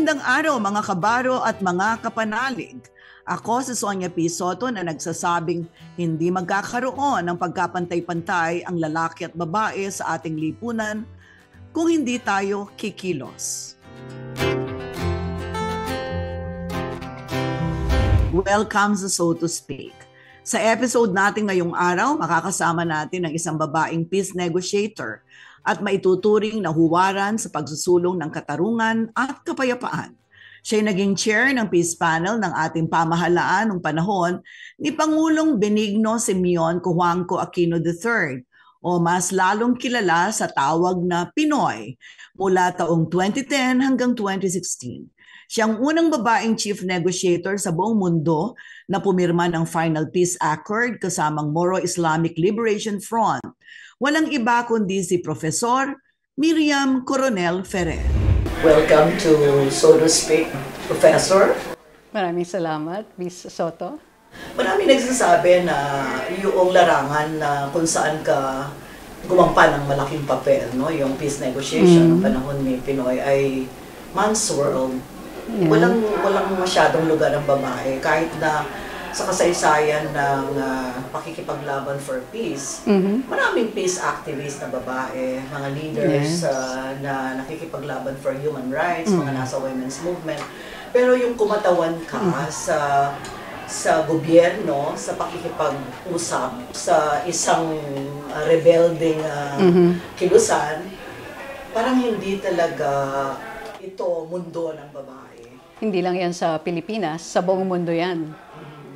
Magandang araw mga kabaro at mga kapanalig. Ako si Sonia P. Soto na nagsasabing hindi magkakaroon ng pagkapantay-pantay ang lalaki at babae sa ating lipunan kung hindi tayo kikilos. Welcome sa So to Speak. Sa episode natin ngayong araw, makakasama natin ang isang babaeng peace negotiator at maituturing na huwaran sa pagsusulong ng katarungan at kapayapaan. Siya'y naging chair ng peace panel ng ating pamahalaan noong panahon ni Pangulong Benigno Simeon Cojuangco Aquino III o mas lalong kilala sa tawag na Pinoy mula taong 2010 hanggang 2016. Siyang unang babaeng chief negotiator sa buong mundo na pumirma ng Final Peace Accord kasamang Moro Islamic Liberation Front. Walang iba kundi si Professor Miriam Coronel Ferrer. Welcome to So to Speak, Professor. Maraming salamat, Ms. Soto. Maraming nagsasabi na yung larangan na kung saan ka gumampan ng malaking papel, no? Yung peace negotiation ng panahon ni Pinoy ay man's world. Yeah. Walang masyadong lugar ng babae kahit na sa kasaysayan ng pakikipaglaban for peace, maraming peace activists na babae, mga leaders na nakikipaglaban for human rights, mga nasa women's movement. Pero yung kumatawan ka sa gobyerno, sa pakikipag-usap, sa isang rebelding kilusan, parang hindi talaga ito mundo ng babae. Hindi lang yan sa Pilipinas, sa buong mundo yan.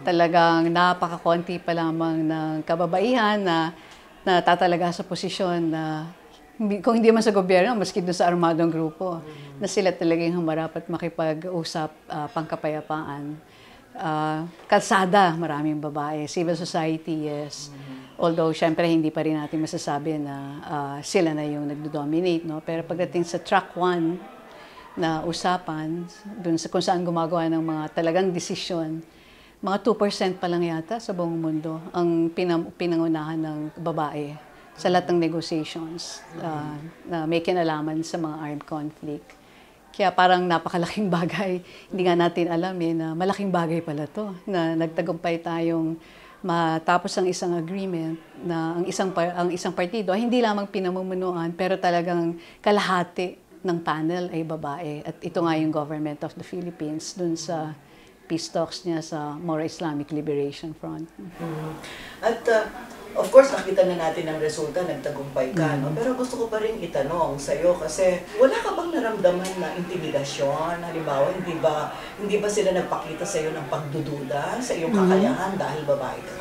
Talagang napakakonti pa lamang ng kababaihan na natatalaga sa posisyon na kung hindi man sa gobyerno, maski doon sa armadong grupo, na sila talagang humarap at makipag-usap pangkapayapaan. Kalsada, maraming babae. Civil society, yes. Although, syempre, hindi pa rin natin masasabi na sila na yung nagdo-dominate, no? Pero pagdating sa track 1 na usapan, dun sa kung saan gumagawa ng mga talagang desisyon, mga 2% pa lang yata sa buong mundo ang pinangunahan ng babae sa lahat ng negotiations na may kinalaman sa mga armed conflict. Kaya parang napakalaking bagay. Hindi nga natin alam na malaking bagay pala to na nagtagumpay tayong matapos ang isang agreement na ang isang partido ay hindi lamang pinamumunuan pero talagang kalahati ng panel ay babae. At ito nga yung Government of the Philippines dun sa peace talks niya sa Moro Islamic Liberation Front. At of course, nakita na natin ang resulta, nagtagumpay ka. No? Pero gusto ko pa rin itanong sa iyo kasi wala ka bang naramdaman na intimidasyon? Halimbawa, hindi ba sila nagpakita sa iyo ng pagdududa sa iyong kakayahan dahil babae ka?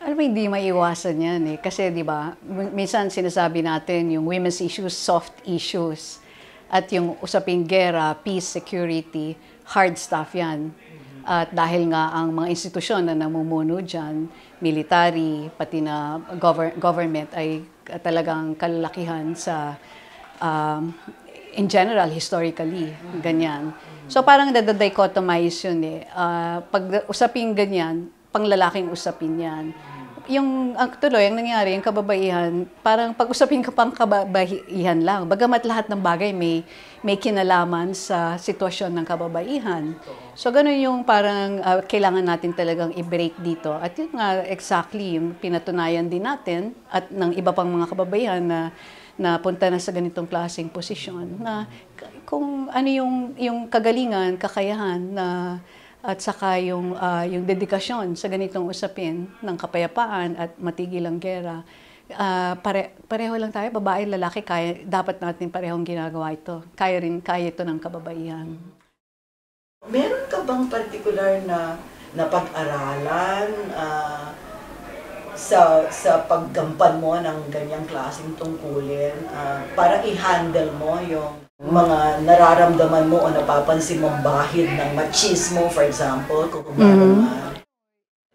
Alam mo, hindi maiwasan yan eh. Kasi di ba, minsan sinasabi natin yung women's issues, soft issues. At yung usaping gera, peace, security, hard stuff yan. At dahil nga ang mga institusyon na namumuno dyan, military, pati na government ay talagang kalalakihan sa, in general, historically, ganyan. So parang nadadichotomize yun eh. Pag usaping ganyan, panglalaking usapin yan. Ang tuloy, ang nangyari, yung kababaihan, parang pag-usapin ka pang kababaihan lang. Bagamat lahat ng bagay may kinalaman sa sitwasyon ng kababaihan. So, ganun yung parang kailangan natin talagang i-break dito. At yun nga, exactly, yung pinatunayan din natin at ng iba pang mga kababaihan na punta na sa ganitong klaseng posisyon na kung ano yung kagalingan, kakayahan na at saka yung dedikasyon sa ganitong usapin ng kapayapaan at matigil ang gera. Pareho lang tayo, babae, lalaki, dapat natin parehong ginagawa ito. Kaya ito ng kababaihan. Meron ka bang particular na pag-aralan sa paggampan mo ng ganyang klaseng tungkulin para i-handle mo yung mga nararamdaman mo o napapansin mong bahid ng machismo, for example,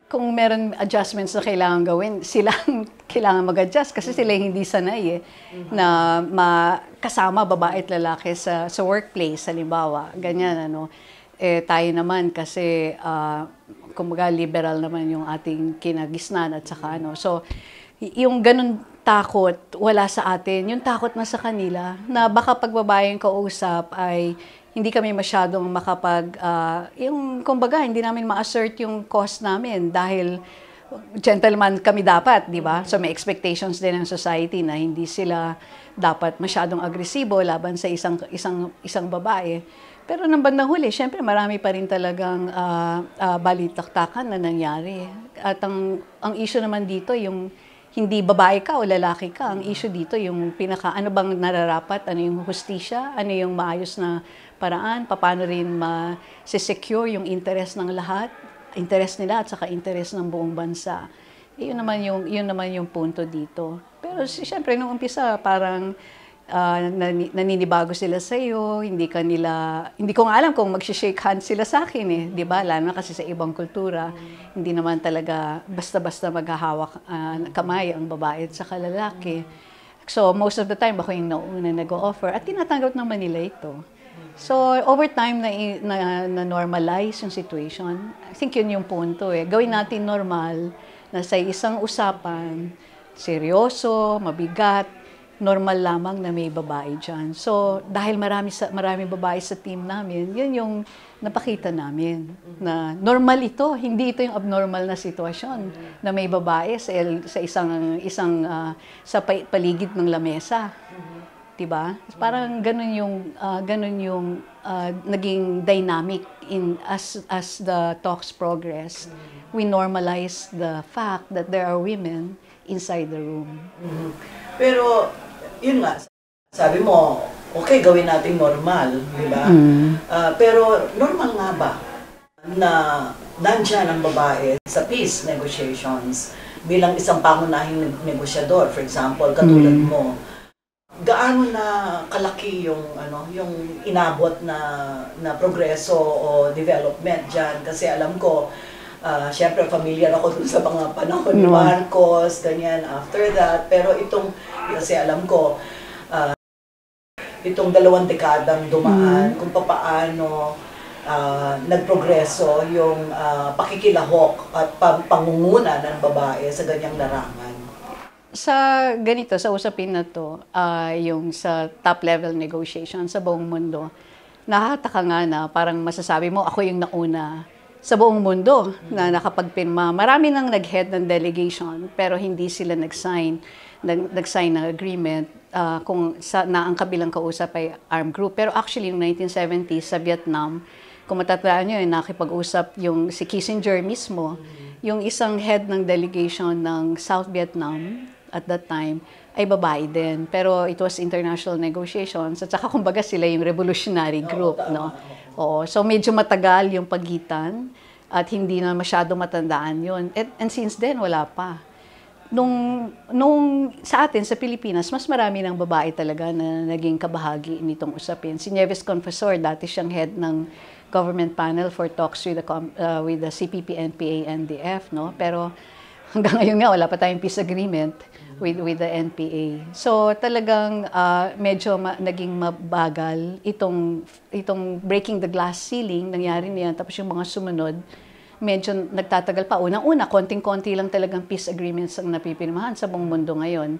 kung meron adjustments na kailangan gawin, silang kailangan mag-adjust kasi sila hindi sanay na kasama babae at lalaki sa workplace, halimbawa, ganyan ano. Tayo naman kasi kumbaga liberal naman yung ating kinagisnan at saka ano. So yung ganun takot, wala sa atin. Yung takot na sa kanila, na baka pag babaeng kausap ay hindi kami masyadong yung kumbaga, hindi namin ma-assert yung cause namin dahil gentleman kami dapat, di ba? So may expectations din ng society na hindi sila dapat masyadong agresibo laban sa isang babae. Pero nang bandang huli, syempre marami pa rin talagang balitaktakan na nangyari. At ang issue naman dito, yung hindi babae ka o lalaki ka, ang issue dito yung ano bang nararapat, ano yung hustisya, ano yung maayos na paraan, paano rin ma-secure yung interest ng lahat, interest nila at saka interest ng buong bansa. Yun naman yung punto dito. Pero siyempre nung umpisa parang naninibago sila sa iyo, hindi ko nga alam kung magshi-shake hands sila sa akin eh, 'di ba? Lalo na kasi sa ibang kultura, hindi naman talaga basta-basta maghahawak kamay ang babae at saka lalaki. So most of the time ako yung nauna nag-o-offer at tinatanggap naman nila ito. So over time na normalize yung situation. I think yun yung punto eh. Gawin natin normal na sa isang usapan, seryoso, mabigat, normal lamang na may babae dyan. So, dahil marami babae sa team namin, yun yung napakita namin na normal ito, hindi ito yung abnormal na sitwasyon na may babae sa paligid ng lamesa. Diba? Parang ganun yung naging dynamic as the talks progress. We normalize the fact that there are women inside the room. Pero yun nga, sabi mo, okay, gawin natin normal, di ba? Pero normal nga ba na nandyan ang babae sa peace negotiations bilang isang pangunahing negosyador, for example, katulad mo, gaano na kalaki yung inabot na progreso o development diyan? Kasi alam ko, syempre familiar ako dun sa mga panahon ni Marcos, ganyan, after that. Pero kasi alam ko, itong 2 dekadang dumaan, kung paano nagprogreso yung pakikilahok at pangunguna ng babae sa ganyang larangan. Sa usapin na to, yung sa top-level negotiation sa buong mundo, nakakataka nga na parang masasabi mo, ako yung nauna sa buong mundo na nakapagpirma. Marami nang nag-head ng delegation, pero hindi sila nag-sign ng agreement na ang kabilang kausap ay armed group. Pero actually, in 1970s sa Vietnam, kung matatandaan nyo, nakipag-usap yung si Kissinger mismo, yung isang head ng delegation ng South Vietnam, at that time, ay babae din. Pero it was international negotiations. At saka kumbaga sila yung revolutionary group. No? Oo. So medyo matagal yung pagitan at hindi na masyado matandaan yun. And since then, wala pa. Nung sa atin, sa Pilipinas, mas marami ng babae talaga na naging kabahagi nitong usapin. Si Nieves Confessor, dati siyang head ng government panel for talks with the CPP, NPA, NDF. No? Pero hanggang ngayon nga, wala pa tayong peace agreement with the NPA. So talagang medyo naging mabagal itong breaking the glass ceiling, nangyari niyan. Tapos yung mga sumunod, medyo nagtatagal pa. Unang-una, konting-konti lang talagang peace agreements ang napipirmahan sa buong mundo ngayon.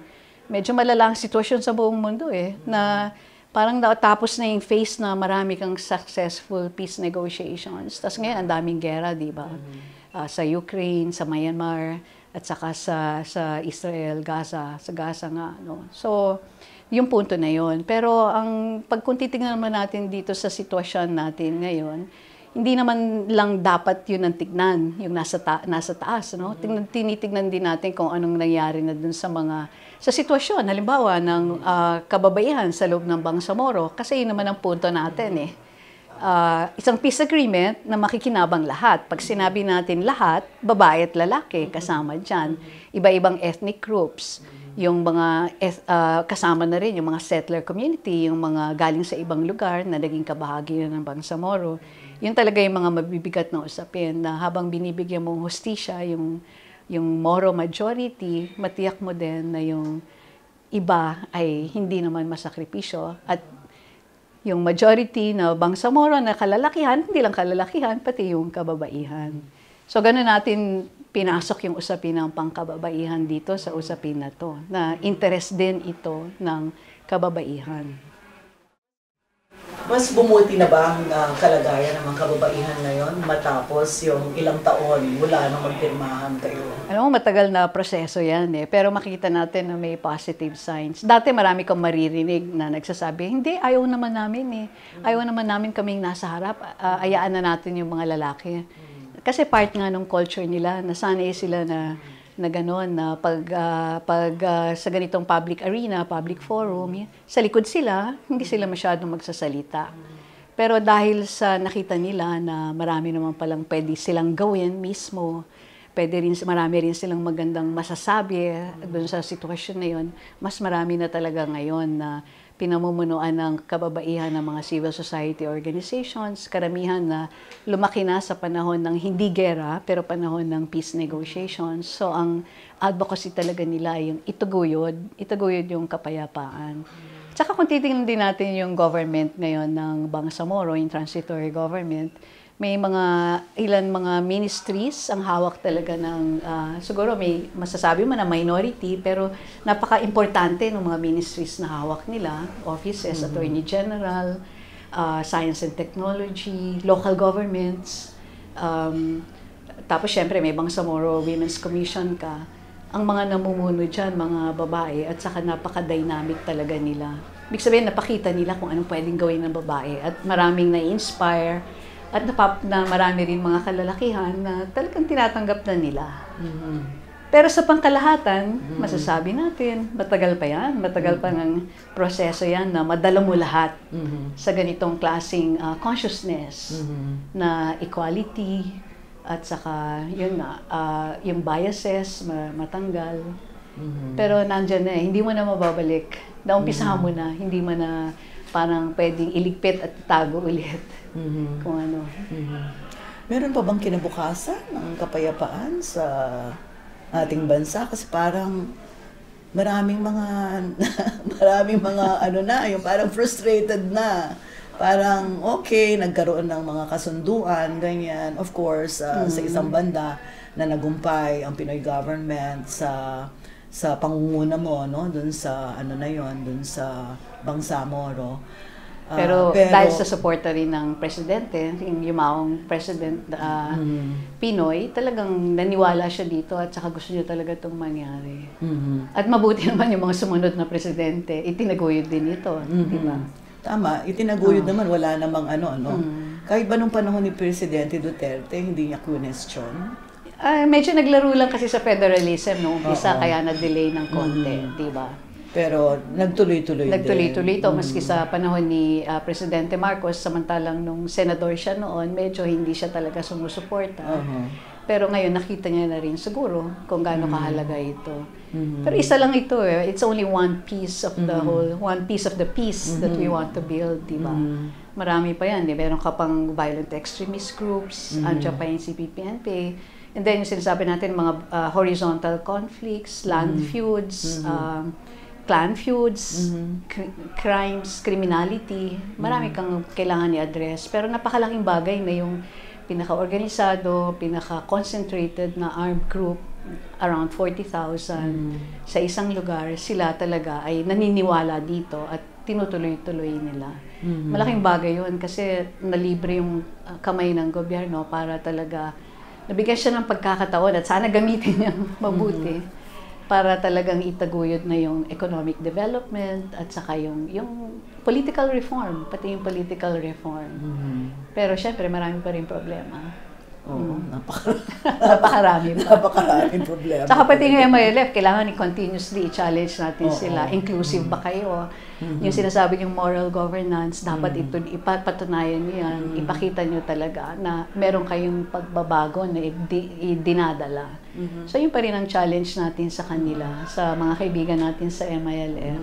Medyo malala ang sitwasyon sa buong mundo na parang tapos na yung phase na marami kang successful peace negotiations. Tapos ngayon, ang daming gera, di ba? Sa Ukraine, sa Myanmar, at saka sa Israel, Gaza, sa Gaza nga. No? So, yung punto na yon. Pero kung titignan naman natin dito sa sitwasyon natin ngayon, hindi naman lang dapat yun ang tignan, yung nasa taas. No? Tinitignan din natin kung anong nangyari na dun sa sitwasyon, halimbawa, ng kababaihan sa loob ng Bangsamoro. Kasi yun naman ang punto natin isang peace agreement na makikinabang lahat. Pag sinabi natin lahat, babae at lalaki kasama dyan. Iba-ibang ethnic groups. Yung mga kasama na rin, yung mga settler community, yung mga galing sa ibang lugar na naging kabahagi ng Bangsamoro. Yun talaga yung mga mabibigat na usapin na habang binibigyan mong hustisya, yung Moro majority, matiyak mo din na yung iba ay hindi naman masakripisyo at yung majority na Bangsamoro na kalalakihan, hindi lang kalalakihan, pati yung kababaihan. So, ganun natin pinasok yung usapin ng pangkababaihan dito sa usapin na to, na interest din ito ng kababaihan. Mas bumuti na ba ang kalagayan ng mga kababaihan ngayon matapos yung ilang taon mula nung magpirmahan kayo? Alam mo, matagal na proseso yan eh. Pero makita natin na may positive signs. Dati marami kang maririnig na nagsasabi, hindi, ayaw naman namin eh. Ayaw naman namin kaming nasa harap. Ayaan na natin yung mga lalaki. Kasi part nga ng culture nila, nasanay sila na gano'n, na pag sa ganitong public arena, public forum, sa likod sila, hindi sila masyadong magsasalita. Pero dahil sa nakita nila na marami naman palang pwede silang gawin mismo, marami rin silang magandang masasabi doon sa sitwasyon na yun, mas marami na talaga ngayon na pinamumunuan ng kababaihan ng mga civil society organizations, karamihan na lumaki na sa panahon ng hindi gera, pero panahon ng peace negotiations. So ang advocacy talaga nila ay yung itaguyod yung kapayapaan. Tsaka kung titingnan din natin yung government ngayon ng Bangsamoro, yung transitory government, may ilan mga ministries ang hawak talaga ng, siguro may masasabi mo na minority, pero napaka-importante ng mga ministries na hawak nila, offices, Attorney General, Science and Technology, local governments, tapos syempre may Bangsamoro Women's Commission ka. Ang mga namumuno dyan, mga babae, at saka napaka-dynamic talaga nila. Ibig sabihin, napakita nila kung anong pwedeng gawin ng babae at maraming na-inspire. At na marami rin mga kalalakihan na talagang tinatanggap na nila. Pero sa pangkalahatan, masasabi natin, matagal pa yan. Matagal pa ng proseso yan na madala mo lahat sa ganitong klaseng consciousness na equality at saka yun nga, yung biases matanggal. Pero nandyan na hindi mo na mababalik. Naumpisahan mo na, hindi mo na parang pwedeng iligpit at itago ulit. Kung ano. Meron pa bang kinabukasan ng kapayapaan sa ating bansa? Kasi parang maraming mga yung parang frustrated na. Parang okay, nagkaroon ng mga kasunduan, ganyan. Of course, sa isang banda na nagumpay ang Pinoy government sa pangunguna mo, no? Doon sa doon sa Bangsamoro. Pero dahil sa suporta rin ng presidente, yung yumaong president Pinoy, talagang naniwala siya dito at saka gusto niya talaga itong mangyari. At mabuti naman yung mga sumunod na presidente, itinaguyod din ito, di ba? Tama, itinaguyod naman, wala namang Kahit ba nung panahon ni Presidente Duterte, hindi niya question? Medyo naglaro lang kasi sa federalism noong umpisa, kaya na-delay ng konti, di ba? Pero nagtuloy-tuloy ito, maski sa panahon ni Presidente Marcos, samantalang nung senador siya noon, medyo hindi siya talaga sumusuporta. Pero ngayon nakita niya na rin siguro kung gaano kahalaga ito. Pero isa lang ito it's only one piece of the whole, one piece of the piece that we want to build, di ba? Marami pa yan, meron ka pang violent extremist groups, andiyan pa yung CPP-NP. And then yung sinasabi natin, mga horizontal conflicts, land feuds, clan feuds, crimes, criminality, marami kang kailangan i-address. Pero napakalaking bagay na yung pinaka-organisado, pinaka-concentrated na armed group, around 40,000 sa isang lugar, sila talaga ay naniniwala dito at tinutuloy-tuloy nila. Malaking bagay yun kasi nalibre yung kamay ng gobyerno para talaga nabigyan siya ng pagkakataon at sana gamitin niya mabuti. Para talagang itaguyod na yung economic development at saka yung political reform, pati yung political reform. Pero syempre, marami pa rin problema. Oo, napakaraming problema. Saka pati ng MILF, kailangan continuously i-challenge natin sila. Inclusive ba kayo? Yung sinasabi yung moral governance, dapat ito ipatunayan niyo yan. Ipakita niyo talaga na meron kayong pagbabago na dinadala. So yun pa rin ang challenge natin sa kanila, sa mga kaibigan natin sa MILF.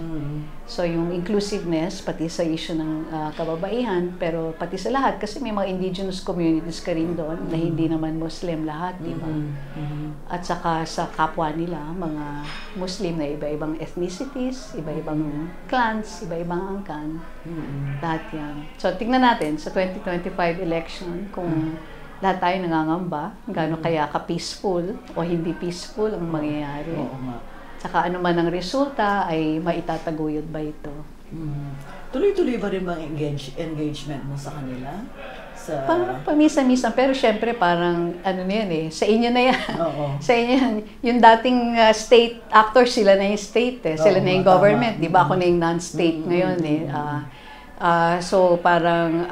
So yung inclusiveness, pati sa issue ng kababaihan, pero pati sa lahat, kasi may mga indigenous communities ka rin doon na hindi naman Muslim lahat, di ba? At saka sa kapwa nila, mga Muslim na iba-ibang ethnicities, iba-ibang clans, iba-ibang angkan. Lahat yan. So tingnan natin sa 2025 election kung lahat tayo nangangamba, gaano kaya ka-peaceful o hindi peaceful ang mangyayari. Saka ano man ang resulta ay maitataguyod ba ito? Tuloy-tuloy ba rin bang engagement mo sa kanila? Parang pamisa-misa, pero syempre parang ano na yan sa inyo na yan. Sa inyo yan. Yung dating state actors, sila na yung state sila na yung government, di ba? Ako na yung non-state ngayon so parang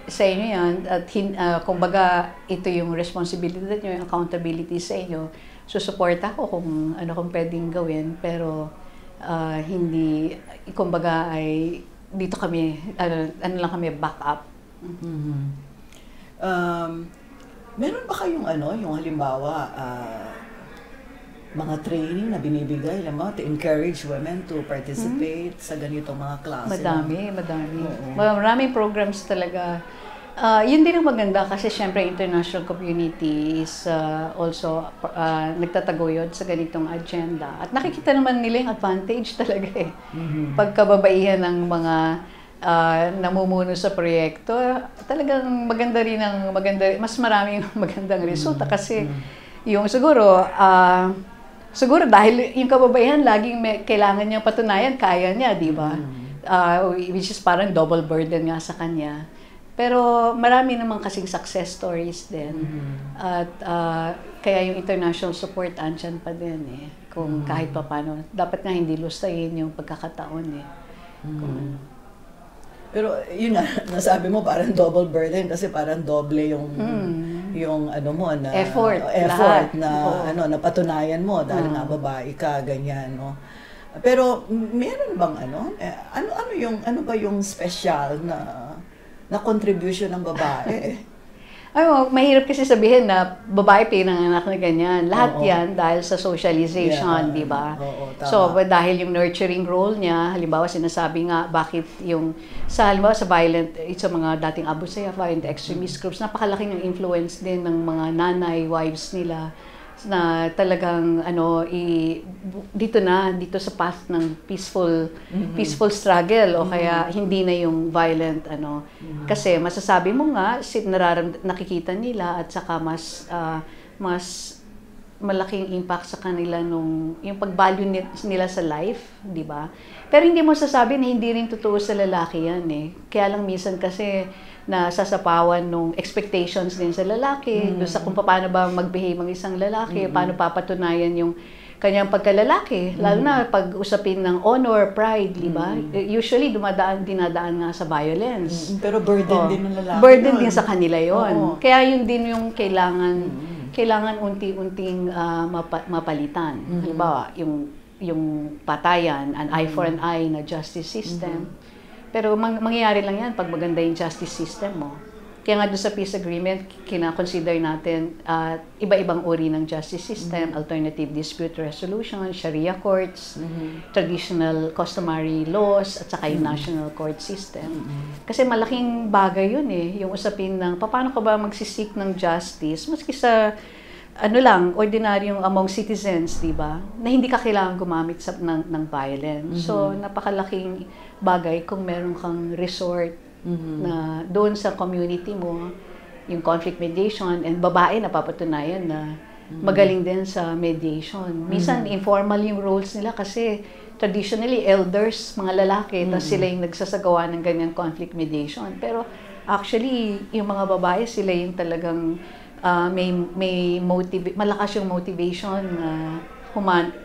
sa inyo yan, at kumbaga ito yung responsibility nyo, yung accountability sa inyo. Susupport ako kung ano kung pwedeng gawin, pero hindi, kumbaga ay dito kami, ano lang kami, back up. Meron ba kayong yung halimbawa, mga training na binibigay, to encourage women to participate sa ganitong mga klase? Madami. Maraming programs talaga. Yun din ang maganda kasi syempre international community is also nagtataguyod sa ganitong agenda. At nakikita naman nila yung advantage talaga pagkababaihan ng mga namumuno sa proyekto, talagang mas maraming magandang resulta kasi yung siguro dahil yung kababaihan laging kailangan niyang patunayan, kaya niya, di ba? Which is parang double burden nga sa kanya. Pero marami namang kasing success stories din. At kaya yung international support andyan pa din kung kahit pa paano. Dapat nga hindi lustayin yung pagkakataon Pero yun nga, nasabi mo parang double burden kasi parang doble yung ano mo na effort na napatunayan mo dahil nga babae ka, ganyan, no. Pero meron bang ano ba yung special na contribution ng babae? Mahirap kasi sabihin na babae pinanganak na ganyan. Lahat yan dahil sa socialization, di ba? So, dahil yung nurturing role niya, halimbawa sinasabi nga, bakit halimbawa sa violent, sa mga dating Abu Sayyaf, violent extremist groups, napakalaking yung influence din ng mga nanay, wives nila, na talagang dito sa path ng peaceful struggle o kaya hindi na yung violent kasi masasabi mo nga nakikita nila at saka mas malaking impact sa kanila yung pag-value nila sa life, di ba? Pero hindi mo sasabi na hindi rin totoo sa lalaki yan kaya lang minsan kasi na sasapawan nung expectations din sa lalaki, doon sa kung paano ba mag-behave ang isang lalaki, paano papatunayan yung kanyang pagkalalaki, lalo na pag usapin ng honor, pride, di ba? Usually dinadaan nga sa violence. Pero burden din ng lalaki. Burden din sa kanila yon. Kaya yun din yung kailangan unti-unting mapalitan. Halimbawa, yung patayan, an eye for an eye na justice system. Pero mangyayari lang yan pag maganda yung justice system mo. Kaya nga doon sa peace agreement, kina-consider natin iba-ibang uri ng justice system, alternative dispute resolution, Sharia courts, traditional customary laws, at saka yung national court system. Kasi malaking bagay yun yung usapin ng paano ka ba magsisik ng justice, maski sa ordinaryong among citizens, di ba? Na hindi ka kailangan gumamit ng violence. So, napakalaking bagay kung meron kang resort na doon sa community mo, yung conflict mediation, and babae napapatunayan na magaling din sa mediation. Minsan, informal yung roles nila kasi traditionally, elders, mga lalaki, tapos sila yung nagsasagawa ng ganyang conflict mediation. Pero actually, yung mga babae, sila yung talagang malakas yung motivation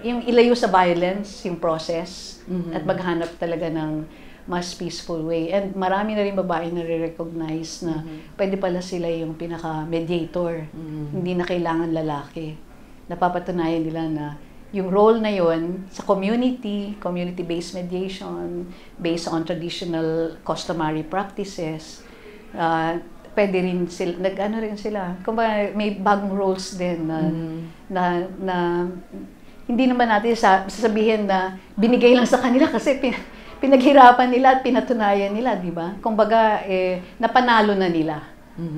yung ilayo sa violence, yung process, at maghanap talaga ng mas peaceful way. And marami na rin babae na re-recognize na pwede pala sila yung pinaka-mediator. Hindi na kailangan lalaki. Napapatunayan nila na yung role na yon sa community-based mediation, based on traditional customary practices, pwede rin sila, kung ba may bagong roles din na hindi naman natin sasabihin na binigay lang sa kanila kasi pinaghirapan nila at pinatunayan nila, di ba? Kumbaga napanalo na nila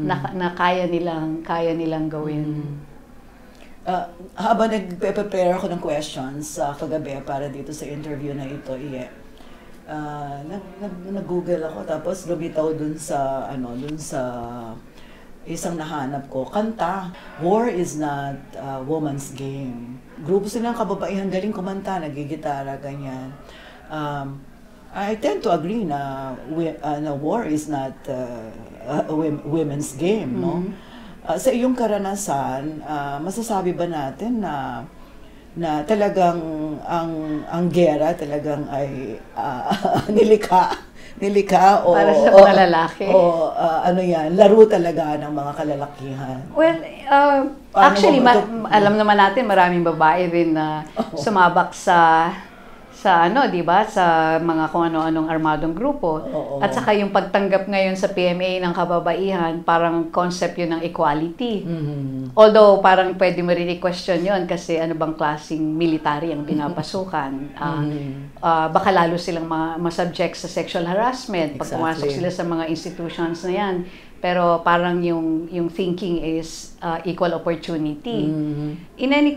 na kaya nilang gawin. Habang nagpe-prepare ako ng questions kagabi para dito sa interview na ito, nag-Google ako tapos lumitaw dun sa isang nahanap ko, kanta, War is not a woman's game. Grupo silang kababaihan, galing kumanta, nagigitara, ganyan. I tend to agree na war is not a women's game, no? Sa iyong karanasan, masasabi ba natin na talagang ang gera talagang ay nilikha o para sa mga lalaki? O ano yan, laro talaga ng mga kalalakihan? Well, actually, alam naman natin maraming babae rin na sumabak sa ano, 'di ba, sa mga kung ano-anong armadong grupo. At saka yung pagtanggap ngayon sa PMA ng kababaihan, parang concept yun ng equality. Although parang pwede mo rin i-question yun kasi ano bang klaseng military ang pinapasukan. Baka lalo silang masubject sa sexual harassment pag pumasok sila sa mga institutions na yan. Pero parang yung thinking is equal opportunity. In any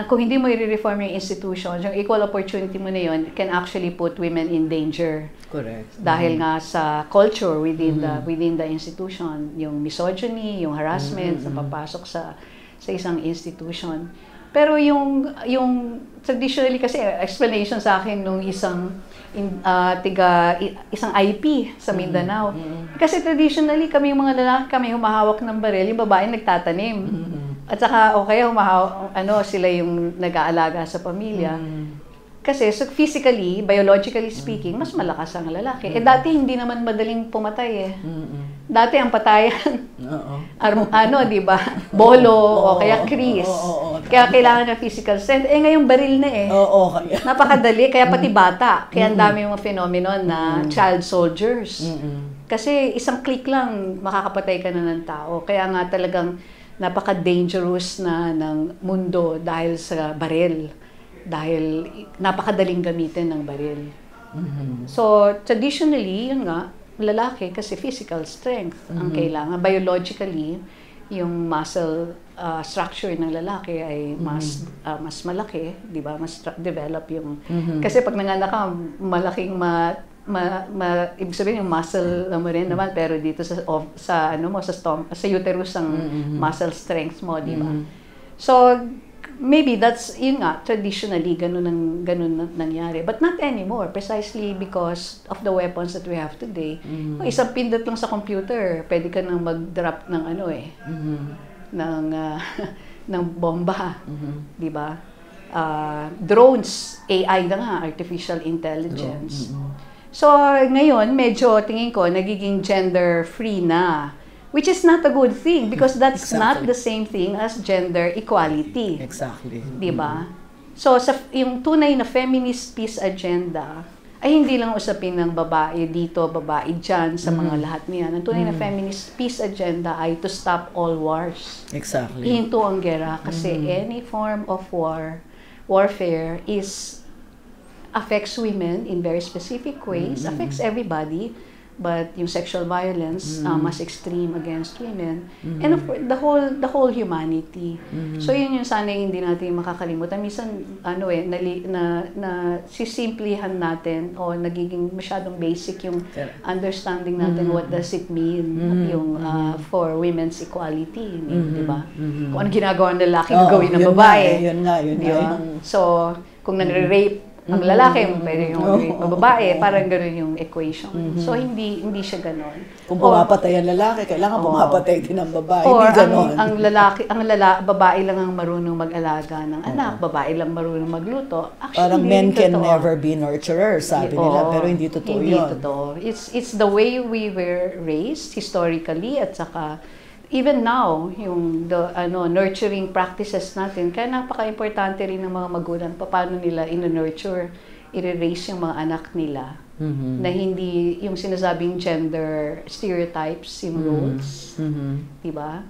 kung hindi mo i-reform yung institutions, yung equal opportunity mo na yun can actually put women in danger. Correct. Dahil nga sa culture within the institution, yung misogyny, yung harassment na papasok sa isang institution. Pero yung traditionally kasi explanation sa akin nung isang IP sa Mindanao. Kasi traditionally kami yung mga lalaki, kami humahawak ng baril, yung babae nagtatanim. At saka kaya sila yung nag-aalaga sa pamilya. Kasi so physically, biologically speaking, mas malakas ang lalaki. Dati hindi naman madaling pumatay Dati ang patayan, di ba? Bolo o kaya Chris. Kaya kailangan ng physical strength. Ngayon baril na kaya. Napakadali, kaya pati bata. Kaya ang dami mga phenomenon na child soldiers. Kasi isang click lang, makakapatay ka na ng tao. Kaya nga talagang napaka-dangerous na ng mundo dahil sa baril. Dahil napakadaling gamitin ng baril. So, traditionally, yun nga, lalaki kasi physical strength ang kailangan. Biologically, yung muscle structure ng lalaki ay mas malaki, di ba? Mas develop yung... Kasi pag nanganak ka, malaking ibig sabihin yung muscle mo rin naman, pero dito sa uterus ang muscle strength mo, di ba? So, maybe that's, yun nga, traditionally, ganun nangyari. But not anymore, precisely because of the weapons that we have today. Isang pindot lang sa computer, pwede ka nang mag-drop ng ng bomba, di ba? Drones, AI na nga, artificial intelligence. So, ngayon, medyo, tingin ko, nagiging gender-free na. Which is not a good thing because that's not the same thing as gender equality. Exactly. Diba? So, yung tunay na feminist peace agenda ay hindi lang usapin ng babae dito, babae dyan, sa mga lahat niyan. Ang tunay na feminist peace agenda ay to stop all wars. Exactly. Ihinto ang gera kasi any form of warfare affects women in very specific ways, affects everybody. But yung sexual violence mas extreme against women and of course, the whole humanity. So yun yung sana hindi natin makakalimutan. Minsan sisimplihan natin o nagiging masyadong basic yung understanding natin what does it mean yung for women's equality, di ba? Kung ano ginagawa ng lalaki gawin ng babae. Yun nga. So kung nagre-rape ang lalaki, pwede yung babae, parang gano'n yung equation. So, hindi siya gano'n. Kung pumapatay ang lalaki, kailangan pumapatay din ang babae. Or hindi gano'n. babae lang ang marunong mag-alaga ng anak, babae lang marunong magluto. Actually, parang men can never be nurturers, sabi nila, pero hindi totoo yun. Hindi totoo. It's the way we were raised historically at saka even now, yung nurturing practices natin, kaya napaka-importante rin ng mga magulang paano nila ino-nurture, i-raise yung mga anak nila na hindi yung sinasabing gender stereotypes, yung roles, diba?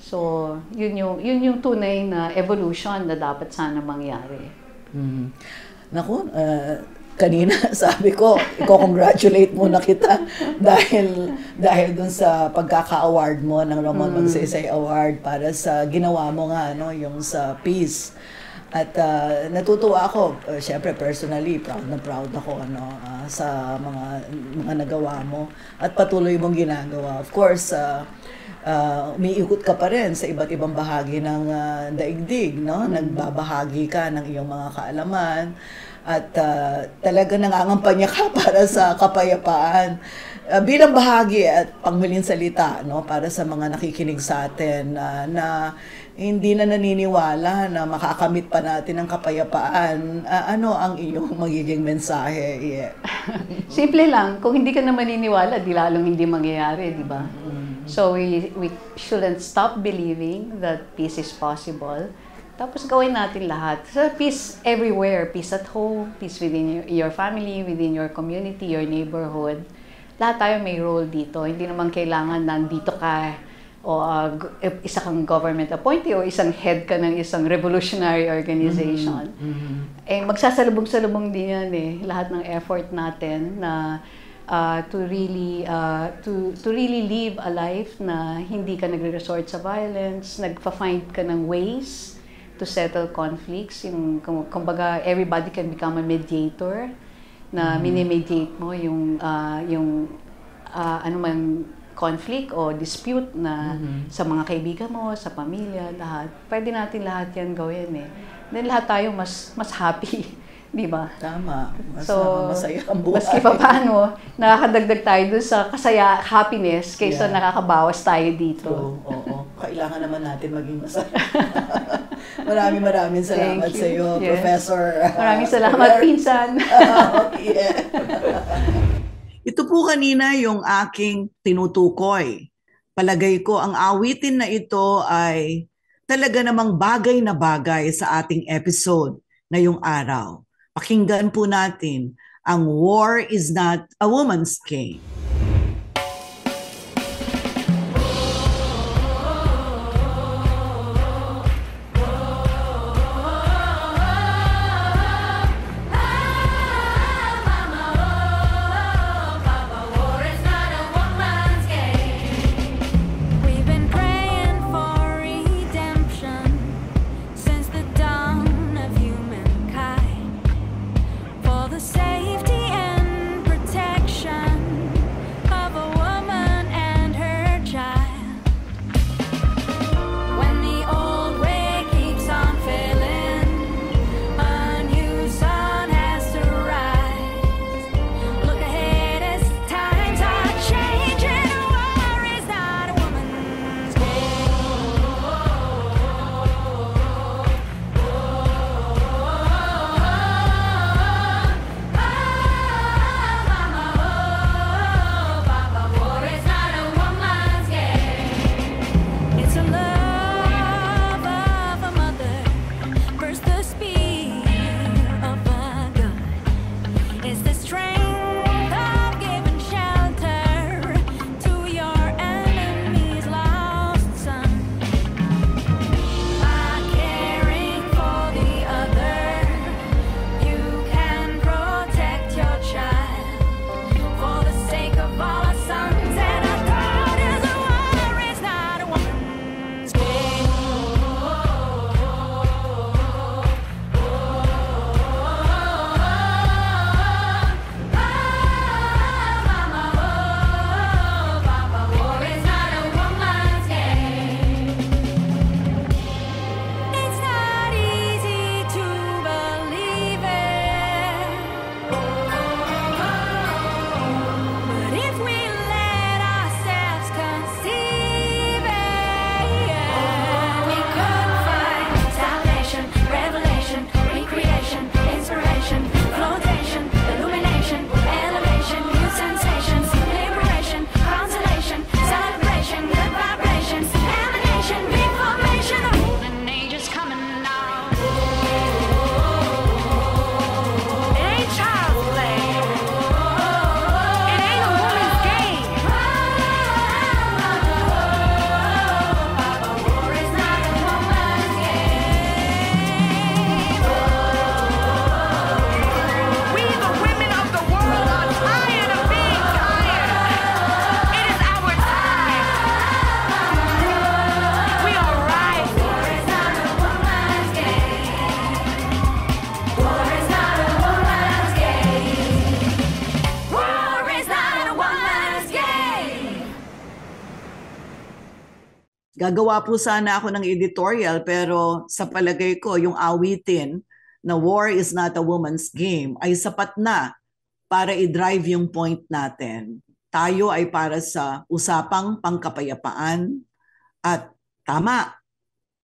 So, yun yung tunay na evolution na dapat sana mangyari. Naku, kanina sabi ko, i-congratulate muna kita dahil dun sa pagkaka-award mo ng Ramon Magsaysay Award para sa ginawa mo nga yung sa peace. At natutuwa ako, syempre personally, proud ako sa mga nagawa mo at patuloy mong ginagawa. Of course, umiikot ka pa rin sa iba't ibang bahagi ng daigdig, no? Nagbabahagi ka ng iyong mga kaalaman at talaga nangangampanya ka para sa kapayapaan. Bilang bahagi at panghuling salita, no, para sa mga nakikinig sa atin na hindi na naniniwala na makakamit pa natin ang kapayapaan, ano ang iyong magiging mensahe? Yeah. Simple lang, kung hindi ka na maniniwala, di lalong hindi mangyayari, di ba? So we shouldn't stop believing that peace is possible. Tapos gawin natin lahat. So peace everywhere, peace at home, peace within your family, within your community, your neighborhood. Lahat tayo may role dito. Hindi naman kailangan nandito ka o isa kang government appointee o isang head ka ng isang revolutionary organization. Eh, magsasalubong-salubong din yan eh. Lahat ng effort natin na to really live a life na hindi ka nagre-resort sa violence, nagfa-find ka ng ways to settle conflicts. Yung, kumbaga, everybody can become a mediator na minimediate mo yung anumang conflict o dispute na sa mga kaibigan mo, sa pamilya, lahat. Pwede natin lahat yan gawin eh. Then lahat tayo mas happy, di ba? Tama. Masaya ang buhay. Maski pa paano, nakakadagdag tayo dun sa happiness kaysa nakakabawas tayo dito. Oo. Kailangan naman natin maging masaya. Maraming salamat sa iyo, Professor. Maraming salamat, Pinsan. Ito po kanina yung aking tinutukoy. Palagay ko ang awitin na ito ay talaga namang bagay na bagay sa ating episode ngayong araw. Pakinggan po natin ang War is Not a Woman's Game. Safety and protection of a woman and her child. When the old way keeps on failing, a new sun has to rise. Look ahead as times are changing. War is not a woman's It's a love of a mother versus the speed of a gun. It's the strength of giving shelter to your enemy's lost son. By caring for the other, you can protect your child. For the sake of all our sons and our daughters, a war is not a woman's game. Papa, war is not a woman's game. It's not easy to believe it, but if we let ourselves conceive it, we could find salvation, revelation, recreation, inspiration, flotation, illumination, elevation, new sensations, liberation, consolation, celebration, good vibrations, emanation, reformation. The golden age is coming now. It ain't child's play. It ain't a woman's game. Papa, war is not a woman's game. We the women of the world are tired of being tired. It is our time. We are right. War is not a woman's game. War is not a woman's game. War is not a woman's game. Gagawa po sana ako ng editorial pero sa palagay ko yung awitin na war is not a woman's game ay sapat na para i-drive yung point natin. Tayo ay para sa usapang pangkapayapaan at tama,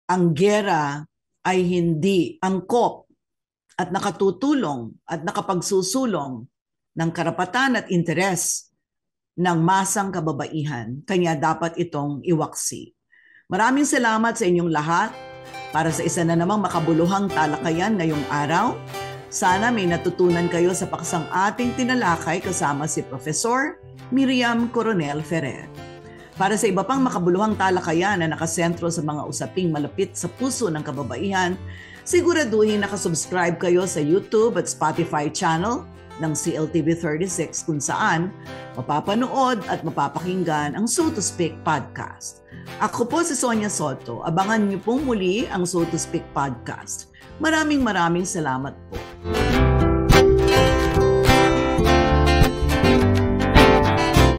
ang giyera ay hindi angkop at nakatutulong at nakapagsusulong ng karapatan at interes ng masang kababaihan. Kanya dapat itong iwaksi. Maraming salamat sa inyong lahat para sa isa na namang makabuluhang talakayan ngayong araw. Sana may natutunan kayo sa paksang ating tinalakay kasama si Professor Miriam Coronel Ferrer. Para sa iba pang makabuluhang talakayan na nakasentro sa mga usaping malapit sa puso ng kababaihan, siguraduhin nakasubscribe kayo sa YouTube at Spotify channel ng CLTV36 kung saan mapapanood at mapapakinggan ang So to Speak podcast. Ako po si Sonia Soto. Abangan niyo pong muli ang So to Speak podcast. Maraming salamat po.